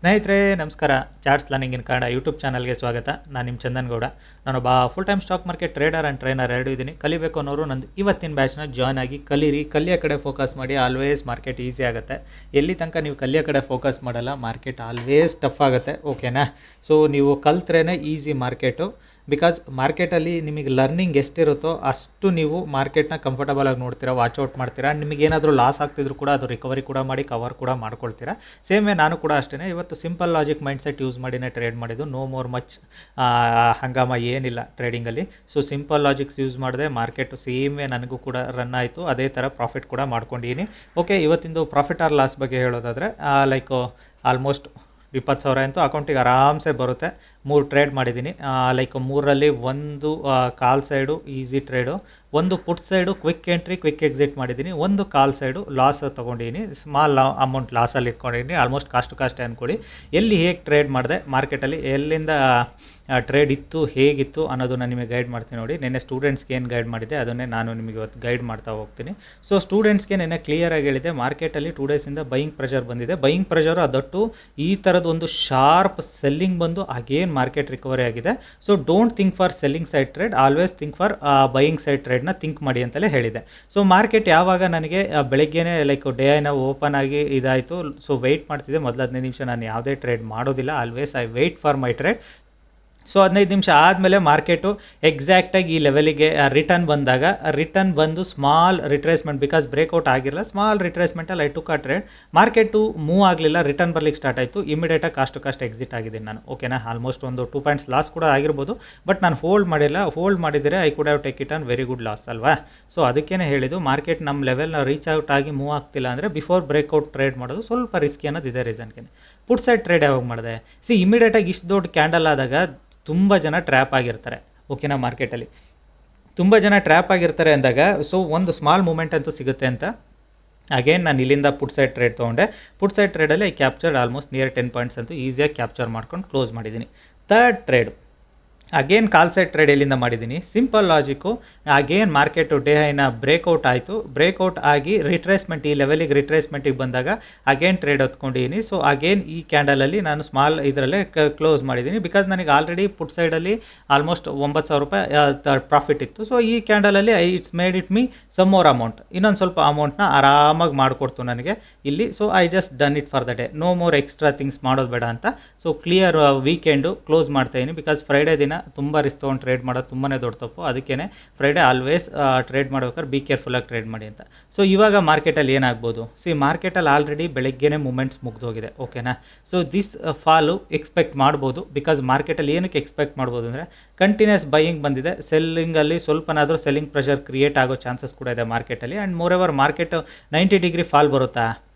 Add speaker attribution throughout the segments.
Speaker 1: ಸ್ನೇಹಿತರೆ ನಮಸ್ಕಾರ. Charts learning in Kannada YouTube ಚಾನಲ್ಗೆ ಸ್ವಾಗತ. ನಾನು ನಿಮ್ಮ ಚಂದನ್ ಗೌಡ. ನಾನೊಬ್ಬ full time stock market trader and trainer ಎರಡೂ ಇದ್ದೀನಿ. ಕಲಿಬೇಕು ಅನ್ನೋರು ನಂದು ಇವತ್ತಿನ ಬ್ಯಾಚ್ನ ಜಾಯ್ನ್ ಆಗಿ ಕಲೀರಿ. ಕಲಿಯೋ ಕಡೆ ಫೋಕಸ್ ಮಾಡಿ. ಆಲ್ವೇಸ್ ಮಾರ್ಕೆಟ್ ಈಸಿ ಆಗುತ್ತೆ. ಎಲ್ಲಿ ತನಕ ನೀವು ಕಲಿಯೋ ಕಡೆ ಫೋಕಸ್ ಮಾಡಲ್ಲ ಮಾರ್ಕೆಟ್ ಆಲ್ವೇಸ್ ಟಫ್ ಆಗುತ್ತೆ. ಓಕೆನಾ? ಸೊ ನೀವು ಕಲ್ತ್ರೇ ಈಸಿ ಮಾರ್ಕೆಟು. ಬಿಕಾಸ್ ಮಾರ್ಕೆಟಲ್ಲಿ ನಿಮಗೆ ಲರ್ನಿಂಗ್ ಎಷ್ಟಿರುತ್ತೋ ಅಷ್ಟು ನೀವು ಮಾರ್ಕೆಟ್ನ ಕಂಫರ್ಟಬಲ್ ಆಗಿ ನೋಡ್ತೀರಾ, ವಾಚ್ಔಟ್ ಮಾಡ್ತೀರಾ. ನಿಮಗೇನಾದರೂ ಲಾಸ್ ಆಗ್ತಿದ್ರು ಕೂಡ ಅದು ರಿಕವರಿ ಕೂಡ ಮಾಡಿ ಕವರ್ ಕೂಡ ಮಾಡ್ಕೊಳ್ತೀರಾ. ಸೇಮ್ ವೇ ನಾನು ಕೂಡ ಅಷ್ಟೇ ಇವತ್ತು ಸಿಂಪಲ್ ಲಾಜಿಕ್ ಮೈಂಡ್ಸೆಟ್ ಯೂಸ್ ಮಾಡಿನೇ ಟ್ರೇಡ್ ಮಾಡಿದ್ದು. ನೋ ಮೋರ್ ಮಚ್ ಹಂಗಾಮ ಏನಿಲ್ಲ ಟ್ರೇಡಿಂಗಲ್ಲಿ. ಸೊ ಸಿಂಪಲ್ ಲಾಜಿಕ್ಸ್ ಯೂಸ್ ಮಾಡಿದೆ. ಮಾರ್ಕೆಟು ಸೇಮ್ ವೇ ನನಗೂ ಕೂಡ ರನ್ ಆಯಿತು. ಅದೇ ಥರ ಪ್ರಾಫಿಟ್ ಕೂಡ ಮಾಡ್ಕೊಂಡಿದ್ದೀನಿ. ಓಕೆ, ಇವತ್ತಿಂದು ಪ್ರಾಫಿಟ್ ಆರ್ ಲಾಸ್ ಬಗ್ಗೆ ಹೇಳೋದಾದರೆ ಆಲ್ಮೋಸ್ಟ್ 20,000 ಅಂತೂ ಅಕೌಂಟಿಗೆ ಆರಾಮ್ಸೆ ಬರುತ್ತೆ. 3 ಟ್ರೇಡ್ ಮಾಡಿದ್ದೀನಿ. ಲೈಕ್ 3ರಲ್ಲಿ ಒಂದು ಕಾಲ್ ಸೈಡು ಈಸಿ ಟ್ರೇಡು, ಒಂದು put side quick entry quick exit ಮಾಡಿದ್ದೀನಿ, ಒಂದು ಕಾಲ್ ಸೈಡು ಲಾಸ್ ತೊಗೊಂಡಿದ್ದೀನಿ. ಸ್ಮಾಲ್ ಅಮೌಂಟ್ ಲಾಸಲ್ಲಿ ಇಟ್ಕೊಂಡಿದ್ದೀನಿ. ಆಲ್ಮೋಸ್ಟ್ ಕಾಸ್ಟೇ ಅಂದ್ಕೊಳ್ಳಿ. ಎಲ್ಲಿ ಹೇಗೆ ಟ್ರೇಡ್ ಮಾಡಿದೆ ಮಾರ್ಕೆಟಲ್ಲಿ, ಎಲ್ಲಿಂದ ಟ್ರೇಡ್ ಇತ್ತು, ಹೇಗಿತ್ತು ಅನ್ನೋದು ನಾನು ನಿಮಗೆ ಗೈಡ್ ಮಾಡ್ತೀನಿ ನೋಡಿ. ನೆನ್ನೆ ಸ್ಟೂಡೆಂಟ್ಸ್ಗೆ ಏನು ಗೈಡ್ ಮಾಡಿದೆ ಅದನ್ನೇ ನಾನು ನಿಮಗೆ ಇವತ್ತು ಗೈಡ್ ಮಾಡ್ತಾ ಹೋಗ್ತೀನಿ. ಸೊ ಸ್ಟೂಡೆಂಟ್ಸ್ಗೆ ನೆನ್ನೆ ಕ್ಲಿಯರಾಗಿ ಹೇಳಿದೆ, ಮಾರ್ಕೆಟಲ್ಲಿ 2 ಡೇಸಿಂದ ಬೈಯಿಂಗ್ ಪ್ರೆಷರ್ ಬಂದಿದೆ. ಬೈಯಿಂಗ್ ಪ್ರೆಷರು ಅದೊಟ್ಟು ಈ ಥರದ್ದು ಒಂದು ಶಾರ್ಪ್ ಸೆಲ್ಲಿಂಗ್ ಬಂದು ಅಗೇನ್ ಮಾರ್ಕೆಟ್ ರಿಕವರಿ ಆಗಿದೆ. So don't think for selling side trade, always think for buying side ಟ್ರೇಡ್ನ ಥಿಂಕ್ ಮಾಡಿ ಅಂತಲೇ ಹೇಳಿದೆ. ಸೊ ಮಾರ್ಕೆಟ್ ಯಾವಾಗ ನನಗೆ ಬೆಳಗ್ಗೆನೇ ಲೈಕ್ ಡೇ ಓಪನ್ ಆಗಿ ಇದಾಯಿತು. ಸೊ ವೆಯ್ಟ್ ಮಾಡ್ತಿದ್ದೆ ಮೊದಲು 15 ನಿಮಿಷ. ನಾನು ಯಾವುದೇ ಟ್ರೇಡ್ ಮಾಡೋದಿಲ್ಲ, always I wait for my trade. So 15 ನಿಮಿಷ ಆದಮೇಲೆ ಮಾರ್ಕೆಟು ಎಕ್ಸಾಕ್ಟಾಗಿ ಈ ಲೆವೆಲಿಗೆ ರಿಟರ್ನ್ ಬಂದಾಗ, ರಿಟರ್ನ್ ಬಂದು ಸ್ಮಾಲ್ ರಿಟ್ರೇಸ್ಮೆಂಟ್, ಬಿಕಾಸ್ ಬ್ರೇಕ್ಔಟ್ ಆಗಿರಲ್ಲ, ಸ್ಮಾಲ್ ರಿಟ್ರೇಸ್ಮೆಂಟಲ್ಲಿ ಐ ಟುಕ್ ಆ ಟ್ರೇಡ್. ಮಾರ್ಕೆಟು ಮೂವ್ ಆಗಲಿಲ್ಲ, ರಿಟರ್ನ್ ಬರ್ಲಿಕ್ಕೆ ಸ್ಟಾರ್ಟ್ ಆಯಿತು. ಇಮಿಡಿಯೇಟಾಗಿ ಕಾಸ್ಟ್ ಎಕ್ಸಿಟ್ ಆಗಿದ್ದೀನಿ ನಾನು. ಓಕೆನಾ? ಆಲ್ಮೋಸ್ಟ್ ಒಂದು 2 ಪಾಯಿಂಟ್ಸ್ ಲಾಸ್ ಕೂಡ ಆಗಿರ್ಬೋದು, ಬಟ್ ನಾನು ಹೋಲ್ಡ್ ಮಾಡಿಲ್ಲ. ಹೋಲ್ಡ್ ಮಾಡಿದರೆ I could have take it on very good loss ಅಲ್ವಾ? ಸೊ ಅದಕ್ಕೇ ಹೇಳಿದ್ದು, ಮಾರ್ಕೆಟ್ ನಮ್ಮ ಲೆವೆಲ್ನ ರೀಚ್ ಔಟ್ ಆಗಿ ಮೂವ್ ಆಗ್ತಿಲ್ಲ ಅಂದರೆ ಬಿಫೋರ್ ಬ್ರೇಕ್ಔಟ್ ಟ್ರೇಡ್ ಮಾಡೋದು ಸ್ವಲ್ಪ ರಿಸ್ಕಿ ಅನ್ನೋದು ಇದೆ ರೀಸನ್ಗೆ. ಪುಟ್ ಸೈಡ್ ಟ್ರೇಡ್ ಯಾವಾಗ ಮಾಡಿದೆ? ಇಮಿಡಿಯೇಟಾಗಿ ಇಷ್ಟು ದೊಡ್ಡ ಕ್ಯಾಂಡಲ್ ಆದಾಗ ತುಂಬ ಜನ ಟ್ರ್ಯಾಪ್ ಆಗಿರ್ತಾರೆ. ಓಕೆನಾ? ಮಾರ್ಕೆಟಲ್ಲಿ ತುಂಬ ಜನ ಟ್ರ್ಯಾಪ್ ಆಗಿರ್ತಾರೆ ಅಂದಾಗ ಸೊ ಒಂದು ಸ್ಮಾಲ್ ಮೂಮೆಂಟ್ ಅಂತೂ ಸಿಗುತ್ತೆ ಅಂತ ಅಗೇನ್ ನಾನು ಇಲ್ಲಿಂದ ಪುಟ್ ಸೈಡ್ ಟ್ರೇಡ್ ತೊಗೊಂಡೆ. ಪುಟ್ ಸೈಡ್ ಟ್ರೇಡಲ್ಲಿ I captured almost near 10 points ಅಂತೂ ಈಸಿಯಾಗಿ ಕ್ಯಾಪ್ಚರ್ ಮಾಡ್ಕೊಂಡು ಕ್ಲೋಸ್ ಮಾಡಿದ್ದೀನಿ. Third trade again call side trade ಎಲ್ಲಿಂದ ಮಾಡಿದ್ದೀನಿ? Simple logic. Again market day ಹೈನ ಬ್ರೇಕ್ಔಟ್ ಆಯಿತು. ಬ್ರೇಕ್ಔಟ್ ಆಗಿ ರಿಟ್ರೇಸ್ಮೆಂಟ್, ಈ ಲೆವೆಲಿಗೆ ರಿಟ್ರೇಸ್ಮೆಂಟಿಗೆ ಬಂದಾಗ ಅಗೇನ್ ಟ್ರೇಡ್ ಹೊತ್ಕೊಂಡಿದ್ದೀನಿ. ಸೊ ಅಗೇನ್ ಈ ಕ್ಯಾಂಡಲಲ್ಲಿ ನಾನು ಸ್ಮಾಲ್ ಇದರಲ್ಲೇ ಕ್ಲೋಸ್ ಮಾಡಿದ್ದೀನಿ. ಬಿಕಾಸ್ ನನಗೆ ಆಲ್ರೆಡಿ ಪುಟ್ ಸೈಡಲ್ಲಿ ಆಲ್ಮೋಸ್ಟ್ 9,000 ರೂಪಾಯಿ ಪ್ರಾಫಿಟ್ ಇತ್ತು. ಸೊ ಈ ಕ್ಯಾಂಡಲಲ್ಲಿ it's made it me some more amount, ಇನ್ನೊಂದು ಸ್ವಲ್ಪ ಅಮೌಂಟ್ನ ಆರಾಮಾಗಿ ಮಾಡಿಕೊಡ್ತು ನನಗೆ ಇಲ್ಲಿ. So I just done it for the day. No more extra things ಮಾಡೋದು ಬೇಡ ಅಂತ. ಸೊ ಕ್ಲಿಯರ್ ವೀಕೆಂಡು ಕ್ಲೋಸ್ ಮಾಡ್ತಾಯಿದ್ದೀನಿ. ಬಿಕಾಸ್ ಫ್ರೈಡೇ ದಿನ ತುಂಬ ರಿಸ್ಕ್ ತೊಗೊಂಡು ಟ್ರೇಡ್ ಮಾಡೋದು ತುಂಬಾ ದೊಡ್ಡ ತಪ್ಪು. ಅದಕ್ಕೇ ಫ್ರೈಡೇ ಆಲ್ವೇಸ್ ಟ್ರೇಡ್ ಮಾಡ್ಬೇಕಾದ್ರೆ ಬಿ ಕೇರ್ಫುಲ್ಲಾಗಿ ಟ್ರೇಡ್ ಮಾಡಿ ಅಂತ. ಸೊ ಇವಾಗ ಮಾರ್ಕೆಟಲ್ಲಿ ಏನಾಗ್ಬೋದು? ಮಾರ್ಕೆಟಲ್ಲಿ ಆಲ್ರೆಡಿ ಬೆಳಗ್ಗೆನೇ ಮೂಮೆಂಟ್ಸ್ ಮುಗ್ದೋಗಿದೆ. ಓಕೆನಾ? ಸೊ ದಿಸ್ ಫಾಲು ಎಕ್ಸ್ಪೆಕ್ಟ್ ಮಾಡ್ಬೋದು. ಬಿಕಾಸ್ ಮಾರ್ಕೆಟಲ್ಲಿ ಏನಕ್ಕೆ ಎಕ್ಸ್ಪೆಕ್ಟ್ ಮಾಡ್ಬೋದು ಅಂದರೆ ಕಂಟಿನ್ಯೂಸ್ ಬೈಯಿಂಗ್ ಬಂದಿದೆ. ಸೆಲ್ಲಿಂಗಲ್ಲಿ ಸ್ವಲ್ಪನಾದರೂ ಸೆಲ್ಲಿಂಗ್ ಪ್ರೆಷರ್ ಕ್ರಿಯೇಟ್ ಆಗೋ ಚಾನ್ಸಸ್ ಕೂಡ ಇದೆ ಮಾರ್ಕೆಟಲ್ಲಿ. And more ever market 90 degree fall ಬರುತ್ತಾ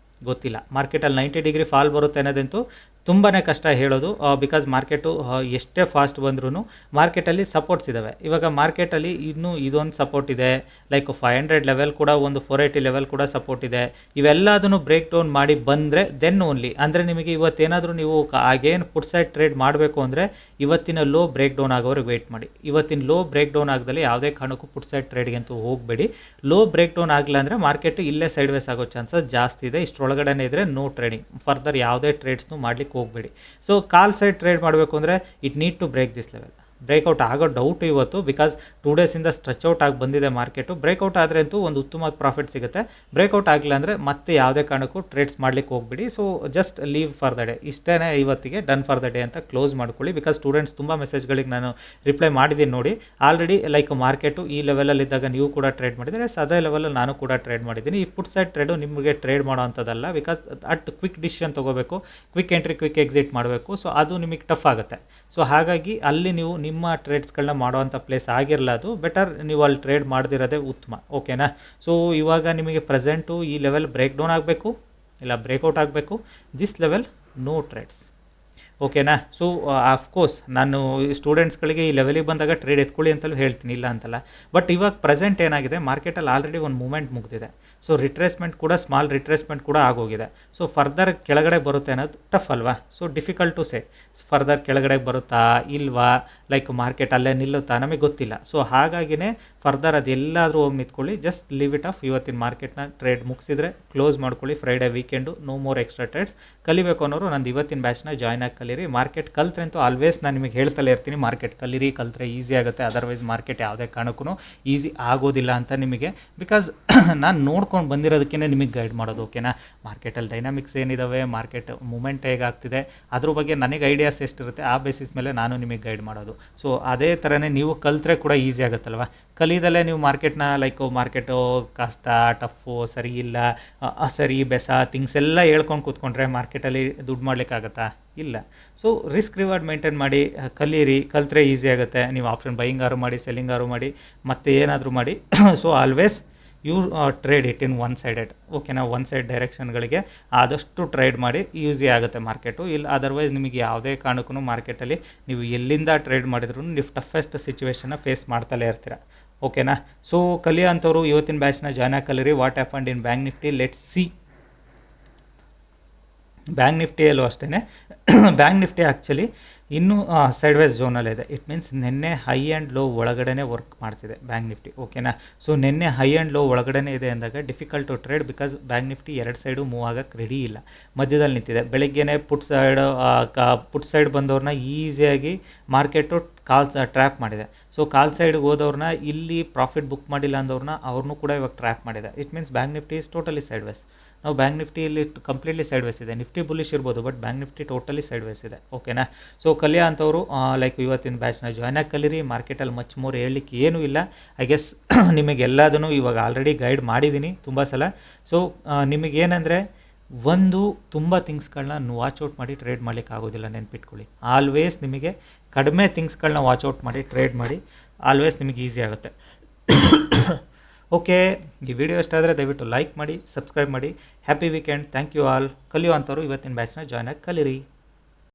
Speaker 1: ಗೊತ್ತಿಲ್ಲ. ಮಾರ್ಕೆಟಲ್ಲಿ 90 ಡಿಗ್ರಿ ಫಾಲ್ ಬರುತ್ತೆ ಅನ್ನೋದಂತೂ ತುಂಬಾ ಕಷ್ಟ ಹೇಳೋದು. ಬಿಕಾಸ್ ಮಾರ್ಕೆಟು ಎಷ್ಟೇ ಫಾಸ್ಟ್ ಬಂದ್ರೂ ಮಾರ್ಕೆಟಲ್ಲಿ ಸಪೋರ್ಟ್ಸ್ ಇದ್ದಾವೆ. ಇವಾಗ ಮಾರ್ಕೆಟಲ್ಲಿ ಇನ್ನೂ ಇದೊಂದು ಸಪೋರ್ಟ್ ಇದೆ, ಲೈಕ್ 500 ಲೆವೆಲ್ ಕೂಡ, ಒಂದು 480 ಲೆವೆಲ್ ಕೂಡ ಸಪೋರ್ಟ್ ಇದೆ. ಇವೆಲ್ಲದನ್ನು ಬ್ರೇಕ್ ಡೌನ್ ಮಾಡಿ ಬಂದರೆ ದೆನ್ ಓನ್ಲಿ, ಅಂದರೆ ನಿಮಗೆ ಇವತ್ತೇನಾದರೂ ನೀವು ಅಗೇನ್ ಪುಟ್ ಸೈಡ್ ಟ್ರೇಡ್ ಮಾಡಬೇಕು ಅಂದರೆ ಇವತ್ತಿನ ಲೋ ಬ್ರೇಕ್ ಡೌನ್ ಆಗೋರಿಗೆ ವೆಯ್ಟ್ ಮಾಡಿ. ಇವತ್ತಿನ ಲೋ ಬ್ರೇಕ್ ಡೌನ್ ಆಗದಲ್ಲಿ ಯಾವುದೇ ಕಾರಣಕ್ಕೂ ಪುಟ್ ಸೈಡ್ ಟ್ರೇಡ್ಗೆ ಅಂತೂ ಹೋಗಬೇಡಿ. ಲೋ ಬ್ರೇಕ್ ಡೌನ್ ಆಗಿಲ್ಲ ಅಂದರೆ ಮಾರ್ಕೆಟು ಇಲ್ಲೇ ಸೈಡ್ ವೇಸ್ ಆಗೋ ಚಾನ್ಸಸ್ ಜಾಸ್ತಿ ಇದೆ. ಇಷ್ಟರೊಳಗಡೆ ಇದ್ದರೆ ನೋ ಟ್ರೇಡಿಂಗ್, ಫರ್ದರ್ ಯಾವುದೇ ಟ್ರೇಡ್ಸ್ನು ಮಾಡಲಿಕ್ಕೆ ಹೋಗಬೇಡಿ. ಸೊ ಕಾಲ್ ಸೈಡ್ ಟ್ರೇಡ್ ಮಾಡಬೇಕು ಅಂದರೆ it need to break this level. Breakout ಆಗೋ ಡೌಟು ಇವತ್ತು, ಬಿಕಾಸ್ 2 ಡೇಸಿಂದ ಸ್ಟ್ರೆಚ್ ಔಟ್ ಆಗಿ ಬಂದಿದೆ ಮಾರ್ಕೆಟು. ಬ್ರೇಕ್ಔಟ್ ಆದರೆ ಅಂತೂ ಒಂದು ಉತ್ತಮವಾದ ಪ್ರಾಫಿಟ್ ಸಿಗುತ್ತೆ. ಬ್ರೇಕ್ಔಟ್ ಆಗಿಲ್ಲ ಅಂದರೆ ಮತ್ತೆ ಯಾವುದೇ ಕಾರಣಕ್ಕೂ ಟ್ರೇಡ್ಸ್ ಮಾಡಲಿಕ್ಕೆ ಹೋಗ್ಬಿಡಿ. So just leave for the day. ಇಷ್ಟೇ ಇವತ್ತಿಗೆ ಡನ್ ಫಾರ್ ದ ಡೇ ಅಂತ ಕ್ಲೋಸ್ ಮಾಡ್ಕೊಳ್ಳಿ. ಬಿಕಾಸ್ ಸ್ಟೂಡೆಂಟ್ಸ್ ತುಂಬ ಮೆಸೇಜ್ಗಳಿಗೆ ನಾನು ರಿಪ್ಲೈ ಮಾಡಿದ್ದೀನಿ ನೋಡಿ. ಆಲ್ರೆಡಿ ಲೈಕ್ ಮಾರ್ಕೆಟು ಈ ಲೆವೆಲಲ್ಲಿದ್ದಾಗ ನೀವು ಕೂಡ ಟ್ರೇಡ್ ಮಾಡಿದರೆ, ಅದೇ ಲೆವೆಲಲ್ಲಿ ನಾನು ಕೂಡ ಟ್ರೇಡ್ ಮಾಡಿದ್ದೀನಿ. ಈ ಪುಟ್ ಸೈಡ್ ಟ್ರೇಡು ನಿಮಗೆ ಟ್ರೇಡ್ ಮಾಡೋ ಅಂಥದ್ದಲ್ಲ. ಬಿಕಾಸ್ ಅಟ್ ಕ್ವಿಕ್ ಡಿಸಿಷನ್ ತೊಗೋಬೇಕು, ಕ್ವಿಕ್ ಎಂಟ್ರಿ ಕ್ವಿಕ್ ಎಕ್ಸಿಟ್ ಮಾಡಬೇಕು. ಸೊ ಅದು ನಿಮಗೆ ಟಫ್ ಆಗುತ್ತೆ. ಸೊ ಹಾಗಾಗಿ ಅಲ್ಲಿ ನೀವು ನಿಮ್ಮ ಟ್ರೇಡ್ಸ್ಗಳನ್ನ ಮಾಡೋವಂಥ ಪ್ಲೇಸ್ ಆಗಿರಲ್ಲ. ಅದು ಬೆಟರ್ ನೀವು ಅಲ್ಲಿ ಟ್ರೇಡ್ ಮಾಡದಿರೋದೇ ಉತ್ತಮ. ಓಕೆನಾ? ಸೊ ಇವಾಗ ನಿಮಗೆ ಪ್ರೆಸೆಂಟು ಈ ಲೆವೆಲ್ ಬ್ರೇಕ್ ಡೌನ್ ಆಗಬೇಕು, ಇಲ್ಲ ಬ್ರೇಕ್ಔಟ್ ಆಗಬೇಕು. This level no trades. ಓಕೆನಾ. ಸೊ ಆಫ್ಕೋರ್ಸ್ ನಾನು ಸ್ಟೂಡೆಂಟ್ಸ್ಗಳಿಗೆ ಈ ಲೆವೆಲಿಗೆ ಬಂದಾಗ ಟ್ರೇಡ್ ಎತ್ಕೊಳ್ಳಿ ಅಂತಲೂ ಹೇಳ್ತೀನಿ, ಇಲ್ಲ ಅಂತಲ್ಲ. ಬಟ್ ಇವಾಗ ಪ್ರೆಸೆಂಟ್ ಏನಾಗಿದೆ, ಮಾರ್ಕೆಟಲ್ಲಿ ಆಲ್ರೆಡಿ ಒಂದು ಮೂಮೆಂಟ್ ಮುಗಿದಿದೆ. ಸೊ ರಿಟ್ರೇಸ್ಮೆಂಟ್ ಕೂಡ, ಸ್ಮಾಲ್ ರಿಟ್ರೇಸ್ಮೆಂಟ್ ಕೂಡ ಆಗೋಗಿದೆ. ಸೊ ಫರ್ದರ್ ಕೆಳಗಡೆ ಬರುತ್ತೆ ಅನ್ನೋದು ಟಫ್ ಅಲ್ವಾ. So difficult to say further ಕೆಳಗಡೆ ಬರುತ್ತಾ ಇಲ್ವಾ, ಲೈಕ್ ಮಾರ್ಕೆಟ್ ಅಲ್ಲೇ ನಿಲ್ಲುತ್ತಾ ನಮಗೆ ಗೊತ್ತಿಲ್ಲ. ಸೊ ಹಾಗಾಗಿನೇ ಫರ್ದರ್ ಅದು ಎಲ್ಲಾದರೂ ಹೋಗಿ ನಿಂತ್ಕೊಳ್ಳಿ, ಜಸ್ಟ್ ಲೀವ್ ಇಟ್ ಆಫ್. ಇವತ್ತಿನ ಮಾರ್ಕೆಟ್ನ ಟ್ರೇಡ್ ಮುಗಿಸಿದ್ರೆ ಕ್ಲೋಸ್ ಮಾಡ್ಕೊಳ್ಳಿ. Friday weekend, no more extra trades. ಕಲಿಬೇಕು ಅನ್ನೋರು ನಂದು ಇವತ್ತಿನ ಬ್ಯಾಚ್ನ ಜಾಯ್ನ್ ಆಗಿ ಕಲೀರಿ. ಮಾರ್ಕೆಟ್ ಕಲ್ತ್ರೆ ಅಂತೂ ಆಲ್ವೇಸ್ ನಾನು ನಿಮಗೆ ಹೇಳ್ತಲೇ ಇರ್ತೀನಿ, ಮಾರ್ಕೆಟ್ ಕಲೀರಿ, ಕಲ್ತ್ರೆ ಈಸಿ ಆಗುತ್ತೆ. ಅದರ್ವೈಸ್ ಮಾರ್ಕೆಟ್ ಯಾವುದೇ ಕಾರಣಕ್ಕೂ ಈಸಿ ಆಗೋದಿಲ್ಲ ಅಂತ ನಿಮಗೆ, ಬಿಕಾಸ್ ನಾನು ನೋಡ್ಕೊಂಡು ಬಂದಿರೋದಕ್ಕೇ ನಿಮಗೆ ಗೈಡ್ ಮಾಡೋದು. ಓಕೆನಾ. ಮಾರ್ಕೆಟಲ್ಲಿ ಡೈನಾಮಿಕ್ಸ್ ಏನಿದ್ದಾವೆ, ಮಾರ್ಕೆಟ್ ಮೂಮೆಂಟ್ ಹೇಗಾಗ್ತಿದೆ, ಅದ್ರ ಬಗ್ಗೆ ನನಗೆ ಐಡಿಯಾಸ್ ಎಷ್ಟಿರುತ್ತೆ, ಆ ಬೇಸಿಸ್ ಮೇಲೆ ನಾನು ನಿಮಗೆ ಗೈಡ್ ಮಾಡೋದು. ಸೊ ಅದೇ ಥರನೇ ನೀವು ಕಲ್ತ್ರೆ ಕೂಡ ಈಸಿ ಆಗುತ್ತಲ್ವ. ಕಲೀದಲ್ಲೇ ನೀವು ಮಾರ್ಕೆಟ್ನ ಲೈಕ್ ಮಾರ್ಕೆಟು ಕಷ್ಟ, ಟಫು, ಸರಿ ಇಲ್ಲ, ಸರಿ ಬೆಸ ಥಿಂಗ್ಸ್ ಎಲ್ಲ ಹೇಳ್ಕೊಂಡು ಕೂತ್ಕೊಂಡ್ರೆ ಮಾರ್ಕೆಟಲ್ಲಿ ದುಡ್ಡು ಮಾಡಲಿಕ್ಕಾಗತ್ತಾ? ಇಲ್ಲ. ಸೊ ರಿಸ್ಕ್ ರಿವಾರ್ಡ್ ಮೇಂಟೈನ್ ಮಾಡಿ ಕಲೀರಿ. ಕಲ್ತ್ರೆ ಈಸಿ ಆಗುತ್ತೆ. ನೀವು ಆಪ್ಷನ್ ಬೈಯಿಂಗಾರು ಮಾಡಿ, ಸೆಲ್ಲಿಂಗಾರು ಮಾಡಿ, ಮತ್ತು ಏನಾದರೂ ಮಾಡಿ. So always you trade it in one sided. ಓಕೆನಾ. ಒನ್ ಸೈಡ್ ಡೈರೆಕ್ಷನ್ಗಳಿಗೆ ಆದಷ್ಟು ಟ್ರೇಡ್ ಮಾಡಿ, ಈಸಿ ಆಗುತ್ತೆ ಮಾರ್ಕೆಟು. ಇಲ್ಲ ಅದರ್ವೈಸ್ ನಿಮಗೆ ಯಾವುದೇ ಕಾರಣಕ್ಕೂ ಮಾರ್ಕೆಟಲ್ಲಿ ನೀವು ಎಲ್ಲಿಂದ ಟ್ರೇಡ್ ಮಾಡಿದ್ರು ನೀವು ಟಫೆಸ್ಟ್ ಸಿಚುವೇಷನ್ನ ಫೇಸ್ ಮಾಡ್ತಲೇ ಇರ್ತೀರ. ಓಕೆನಾ. ಸೊ ಕಲಿಯೋ ಅಂಥವ್ರು ಇವತ್ತಿನ ಬ್ಯಾಚ್ನ ಜಾಯ್ನ್ ಆಗಿ ಕಲೀರಿ. What happened in Bank Nifty, let's see. Bank ನಿಫ್ಟಿಯಲ್ಲೂ ಅಷ್ಟೇ. ಬ್ಯಾಂಕ್ ನಿಫ್ಟಿ ಆ್ಯಕ್ಚುಲಿ ಇನ್ನೂ ಸೈಡ್ವೇಸ್ ಝೋನಲ್ಲಿದೆ. ಇಟ್ ಮೀನ್ಸ್ ನಿನ್ನೆ ಹೈ ಆ್ಯಂಡ್ ಲೋ ಒಳಗಡೆ ವರ್ಕ್ ಮಾಡ್ತಿದೆ ಬ್ಯಾಂಕ್ ನಿಫ್ಟಿ. ಓಕೆನಾ. ಸೊ ನಿನ್ನೆ ಹೈ ಆ್ಯಂಡ್ ಲೋ ಒಳಗಡೆ ಇದೆ ಅಂದಾಗ difficult to trade, because Bank Nifty ಎರಡು ಸೈಡು ಮೂವ್ ಆಗೋಕ್ಕೆ ರೆಡಿ ಇಲ್ಲ, ಮಧ್ಯದಲ್ಲಿ ನಿಂತಿದೆ. ಬೆಳಗ್ಗೆನೇ ಪುಟ್ ಸೈಡ್ ಬಂದವ್ರನ್ನ ಈಸಿಯಾಗಿ ಮಾರ್ಕೆಟು ಟ್ರ್ಯಾಪ್ ಮಾಡಿದೆ. ಸೊ ಕಾಲ್ ಸೈಡ್ಗೆ ಹೋದವ್ರನ್ನ ಇಲ್ಲಿ ಪ್ರಾಫಿಟ್ ಬುಕ್ ಮಾಡಿಲ್ಲ ಅಂದವ್ರನ್ನ ಅವ್ರನ್ನೂ ಕೂಡ ಇವಾಗ ಟ್ರ್ಯಾಪ್ ಮಾಡಿದೆ. It means Bank Nifty is totally sideways. ನಾವು ಬ್ಯಾಂಕ್ ನಿಫ್ಟಿಯಲ್ಲಿ ಕಂಪ್ಲೀಟ್ಲಿ ಸೈಡ್ವೇಸ್ ಇದೆ. ನಿಫ್ಟಿ ಬುಲಿಶ್ ಇರ್ಬೋದು, but Bank Nifty totally sideways ಇದೆ. ಓಕೆನಾ. ಸೊ ಕಲಿಯೋ ಅಂಥವ್ರು ಲೈಕ್ ಇವತ್ತಿನ ಬ್ಯಾಚ್ನ ಜಾಯ್ನ್ ಆಗಿ ಕಲೀರಿ. ಮಾರ್ಕೆಟಲ್ಲಿ ಮಚ್ ಮೋರ್ ಹೇಳಲಿಕ್ಕೆ ಏನೂ ಇಲ್ಲ. ಐ ಗೆಸ್ ನಿಮಗೆಲ್ಲದನ್ನು ಇವಾಗ ಆಲ್ರೆಡಿ ಗೈಡ್ ಮಾಡಿದ್ದೀನಿ ತುಂಬ ಸಲ. ಸೊ ನಿಮಗೇನೆಂದರೆ ಒಂದು ತುಂಬ ಥಿಂಗ್ಸ್ಗಳನ್ನ ವಾಚ್ ಔಟ್ ಮಾಡಿ ಟ್ರೇಡ್ ಮಾಡಲಿಕ್ಕೆ ಆಗೋದಿಲ್ಲ, ನೆನ್ಪಿಟ್ಕೊಳ್ಳಿ. ಆಲ್ವೇಸ್ ನಿಮಗೆ ಕಡಿಮೆ ಥಿಂಗ್ಸ್ಗಳನ್ನ ವಾಚ್ ಔಟ್ ಮಾಡಿ ಟ್ರೇಡ್ ಮಾಡಿ, ಆಲ್ವೇಸ್ ನಿಮಗೆ ಈಸಿ ಆಗುತ್ತೆ. ಓಕೆ, ಈ ವಿಡಿಯೋ ಇಷ್ಟ ಆದರೆ ದಯವಿಟ್ಟು ಲೈಕ್ ಮಾಡಿ, ಸಬ್ಸ್ಕ್ರೈಬ್ ಮಾಡಿ. Happy weekend. Thank you all. ಕಲಿಯೋ ಅಂಥವ್ರು ಇವತ್ತಿನ ಬ್ಯಾಚ್ನ ಜಾಯ್ನ್ ಆಗಿ ಕಲೀರಿ.